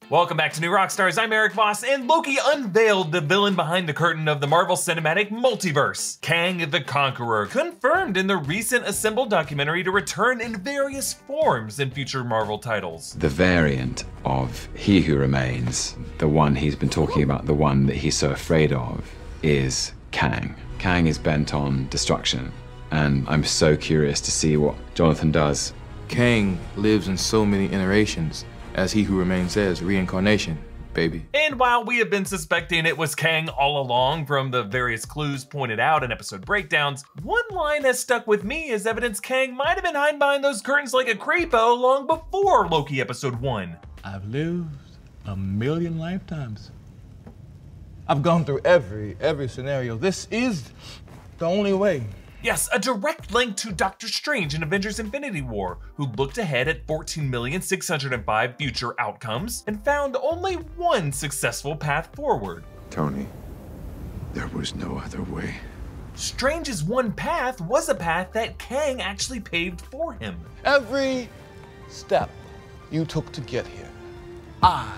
Welcome back to New Rockstars. I'm Erik Voss, and Loki unveiled the villain behind the curtain of the Marvel Cinematic Multiverse, Kang the Conqueror, confirmed in the recent Assembled documentary to return in various forms in future Marvel titles. The variant of He Who Remains, the one he's been talking about, the one that he's so afraid of, is Kang. Kang is bent on destruction, and I'm so curious to see what Jonathan does. Kang lives in so many iterations. As He Who Remains says, reincarnation, baby. And while we have been suspecting it was Kang all along from the various clues pointed out in episode breakdowns, one line has stuck with me as evidence Kang might have been hiding behind those curtains like a creepo long before Loki episode 1. I've lived a million lifetimes. I've gone through every scenario. This is the only way. Yes, a direct link to Doctor Strange in Avengers Infinity War, who looked ahead at 14,605 future outcomes and found only one successful path forward. Tony, there was no other way. Strange's one path was a path that Kang actually paved for him. Every step you took to get here, I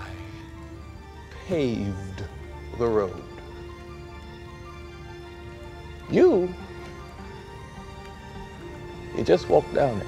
paved the road. You just walked down it.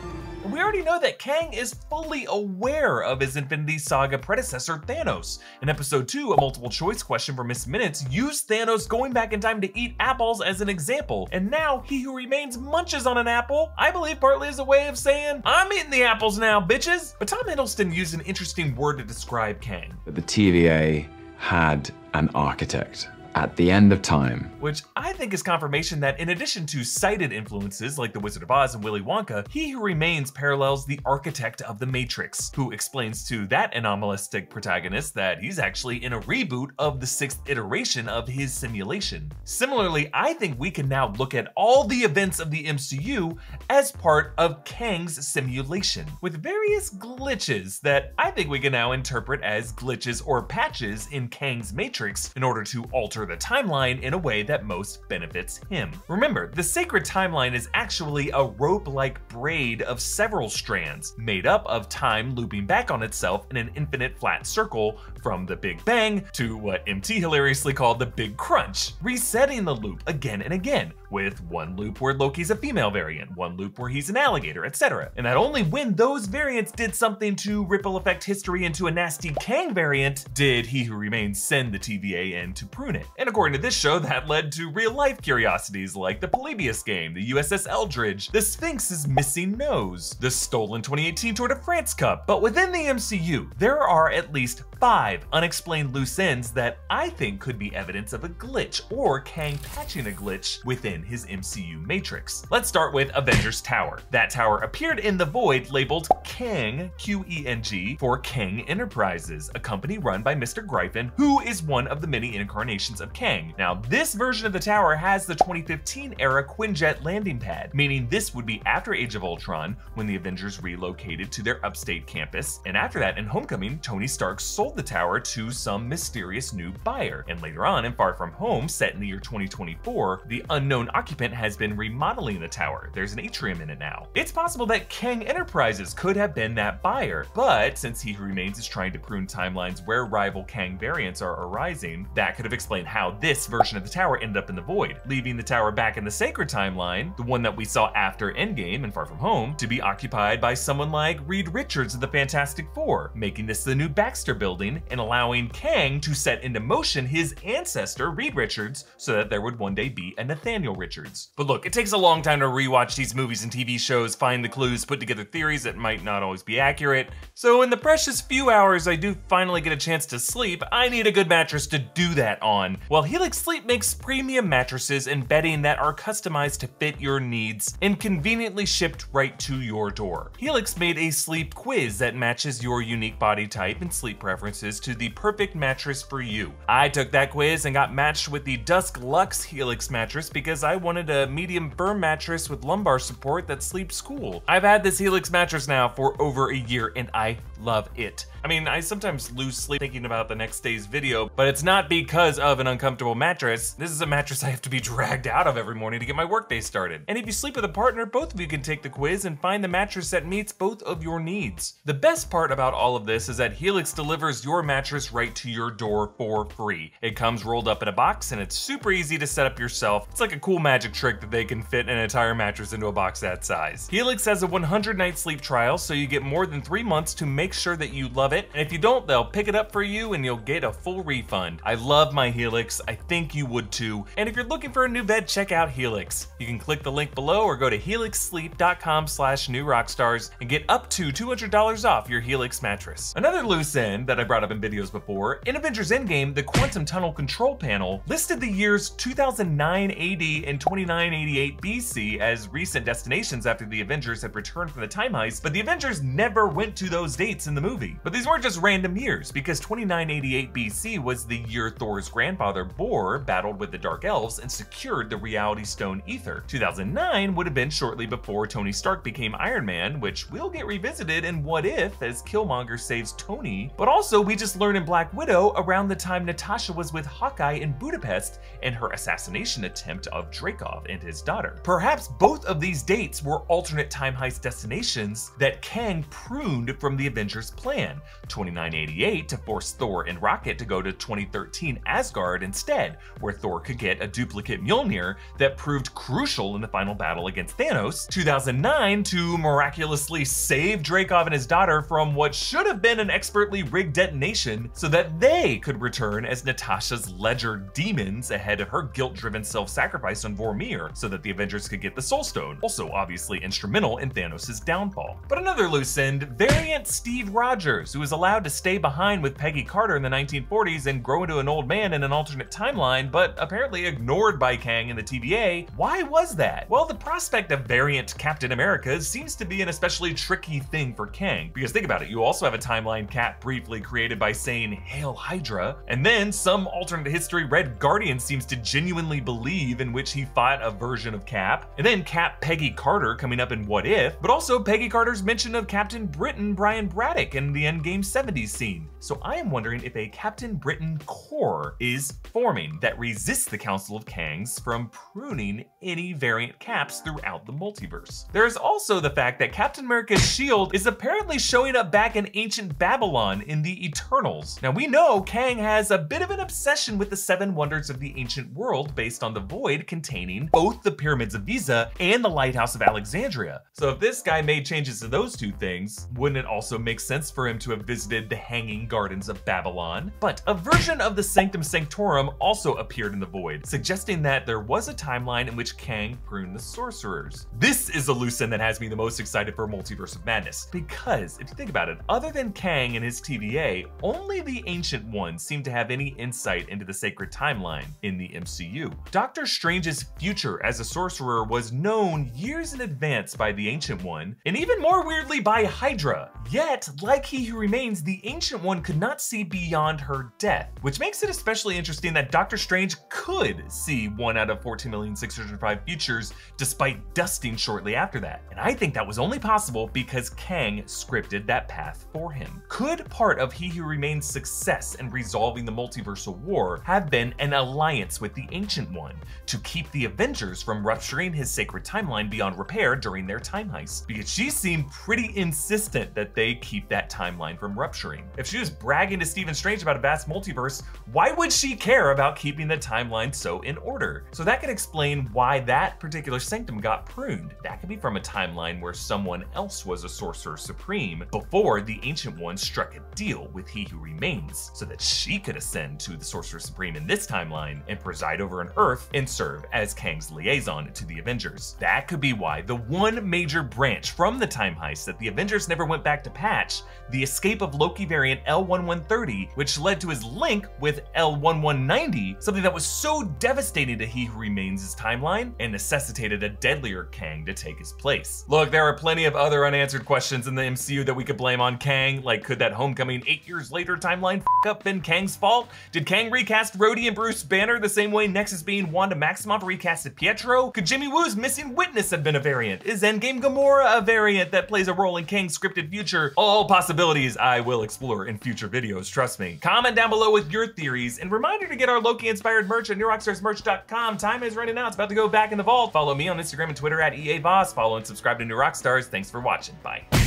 We already know that Kang is fully aware of his Infinity Saga predecessor, Thanos. In episode 2, a multiple choice question for Miss Minutes used Thanos going back in time to eat apples as an example. And now He Who Remains munches on an apple, I believe partly as a way of saying, I'm eating the apples now, bitches. But Tom Hiddleston used an interesting word to describe Kang. The TVA had an architect at the end of time. Which I think is confirmation that in addition to cited influences like The Wizard of Oz and Willy Wonka, He Who Remains parallels the architect of the Matrix, who explains to that anomalistic protagonist that he's actually in a reboot of the 6th iteration of his simulation. Similarly, I think we can now look at all the events of the MCU as part of Kang's simulation, with various glitches that I think we can now interpret as glitches or patches in Kang's Matrix in order to alter the timeline in a way that most benefits him. Remember, the sacred timeline is actually a rope-like braid of several strands, made up of time looping back on itself in an infinite flat circle from the Big Bang to what MT hilariously called the Big Crunch, resetting the loop again and again, with one loop where Loki's a female variant, one loop where he's an alligator, etc. And that only when those variants did something to ripple effect history into a nasty Kang variant did He Who Remains send the TVA in to prune it. And according to this show, that led to real-life curiosities like the Polybius game, the USS Eldridge, the Sphinx's missing nose, the stolen 2018 Tour de France Cup. But within the MCU, there are at least 5 unexplained loose ends that I think could be evidence of a glitch or Kang patching a glitch within his MCU matrix. Let's start with Avengers Tower. That tower appeared in the void labeled Kang, Q-E-N-G, for Kang Enterprises, a company run by Mr. Gryphon, who is one of the many incarnations of Kang. Now, this version of the tower has the 2015 era Quinjet landing pad, meaning this would be after Age of Ultron when the Avengers relocated to their upstate campus, and after that in Homecoming, Tony Stark sold the tower to some mysterious new buyer. And later on in Far From Home, set in the year 2024, the unknown occupant has been remodeling the tower. There's an atrium in it now. It's possible that Kang Enterprises could have been that buyer, but since He Who Remains is trying to prune timelines where rival Kang variants are arising, that could have explained how this version of the tower ended up in the void, leaving the tower back in the sacred timeline, the one that we saw after Endgame and Far From Home, to be occupied by someone like Reed Richards of the Fantastic Four, making this the new Baxter building and allowing Kang to set into motion his ancestor, Reed Richards, so that there would one day be a Nathaniel Richards. But look, it takes a long time to rewatch these movies and TV shows, find the clues, put together theories that might not always be accurate. So in the precious few hours I do finally get a chance to sleep, I need a good mattress to do that on. Well, Helix Sleep makes premium mattresses and bedding that are customized to fit your needs and conveniently shipped right to your door. Helix made a sleep quiz that matches your unique body type and sleep preferences to the perfect mattress for you. I took that quiz and got matched with the Dusk Luxe Helix mattress because I wanted a medium firm mattress with lumbar support that sleeps cool. I've had this Helix mattress now for over a year and I love it. I mean, I sometimes lose sleep thinking about the next day's video, but it's not because of an uncomfortable mattress. This is a mattress I have to be dragged out of every morning to get my workday started. And if you sleep with a partner, both of you can take the quiz and find the mattress that meets both of your needs. The best part about all of this is that Helix delivers your mattress right to your door for free. It comes rolled up in a box and it's super easy to set up yourself. It's like a cool magic trick that they can fit an entire mattress into a box that size. Helix has a 100-night sleep trial, so you get more than 3 months to make sure that you love it. And if you don't, they'll pick it up for you and you'll get a full refund. I love my Helix. I think you would too. And if you're looking for a new bed, check out Helix. You can click the link below or go to helixsleep.com/newrockstars and get up to $200 off your Helix mattress. Another loose end that I brought up in videos before, in Avengers Endgame, the Quantum Tunnel Control Panel listed the years 2009 AD and 2988 BC as recent destinations after the Avengers had returned from the time heist, but the Avengers never went to those dates in the movie. But these weren't just random years, because 2988 BC was the year Thor's grandfather Bor battled with the Dark Elves and secured the Reality Stone Ether. 2009 would have been shortly before Tony Stark became Iron Man, which will get revisited in What If as Killmonger saves Tony. But also, we just learned in Black Widow around the time Natasha was with Hawkeye in Budapest and her assassination attempt of Dreykov and his daughter. Perhaps both of these dates were alternate time heist destinations that Kang pruned from the Avengers' plan. 2988 to force Thor and Rocket to go to 2013 Asgard instead, where Thor could get a duplicate Mjolnir that proved crucial in the final battle against Thanos. 2009 to miraculously save Dreykov and his daughter from what should have been an expertly rigged detonation so that they could return as Natasha's Ledger demons ahead of her guilt-driven self-sacrifice on Vormir so that the Avengers could get the Soul Stone, also obviously instrumental in Thanos' downfall. But another loose end, variant Steve Rogers, who was allowed to stay behind with Peggy Carter in the 1940s and grow into an old man in an alternate timeline, but apparently ignored by Kang in the TVA. Why was that? Well, the prospect of variant Captain America seems to be an especially tricky thing for Kang, because think about it, you also have a timeline Cap briefly created by saying "Hail Hydra," and then some alternate history Red Guardian seems to genuinely believe in which he fought a version of Cap, and then Cap Peggy Carter coming up in What If, but also Peggy Carter's mention of Captain Britain Brian Braddock in the Endgame 70s scene. So I am wondering if a Captain Britain Corps is forming that resists the Council of Kangs from pruning any variant Caps throughout the multiverse. There's also the fact that Captain America's shield is apparently showing up back in ancient Babylon in the Eternals. Now we know Kang has a bit of an obsession with the 7 wonders of the ancient world based on the void containing both the pyramids of Giza and the lighthouse of Alexandria. So if this guy made changes to those two things, wouldn't it also make sense for him to have visited the Hanging Gardens of Babylon? But a version of the Sanctum Sanctorum also appeared in the void, suggesting that there was a timeline in which Kang pruned the sorcerers. This is a loose end that has me the most excited for Multiverse of Madness, because if you think about it, other than Kang and his TVA, only the Ancient Ones seem to have any insight into the sacred timeline in the MCU. Doctor Strange's future as a sorcerer was known years in advance by the Ancient One, and even more weirdly by Hydra. Yet, like He Who Remains, the Ancient One could not see beyond her death, which makes it especially interesting that Doctor Strange could see 1 out of 14,605 futures despite dusting shortly after that. And I think that was only possible because Kang scripted that path for him. Could part of He Who Remains' success in resolving the multiversal war have been an alliance with the Ancient One to keep the Avengers from rupturing his sacred timeline beyond repair during their time heist? Because she seemed pretty insistent that they keep that timeline from rupturing. If she was bragging to Stephen Strange about a vast multiverse, why would she care about keeping the timeline so in order? So that could explain why that particular sanctum got pruned. That could be from a timeline where someone else was a Sorcerer Supreme before the Ancient One struck a deal with He Who Remains, so that she could ascend to the Sorcerer Supreme in this timeline and preside over an Earth and serve as Kang's liaison to the Avengers. That could be why the one major branch from the time heist that the Avengers never went back to patch, the escape of Loki variant L1130, which led to his link with L1190, something that was so devastating to He Who Remains' timeline and necessitated a deadlier Kang to take his place. Look, there are plenty of other unanswered questions in the MCU that we could blame on Kang, like could that Homecoming 8 years later timeline up been Kang's fault? Did Kang recast Rhodey and Bruce Banner the same way Nexus being Wanda Maximoff recasted Pietro? Could Jimmy Woo's missing witness have been a variant? Is Endgame Gamora a variant that plays a role in Kang's scripted future? All possibilities theories I will explore in future videos, trust me. Comment down below with your theories, and reminder to get our Loki-inspired merch at newrockstarsmerch.com. Time is running out, it's about to go back in the vault. Follow me on Instagram and Twitter at EA Voss. Follow and subscribe to New Rockstars. Thanks for watching, bye.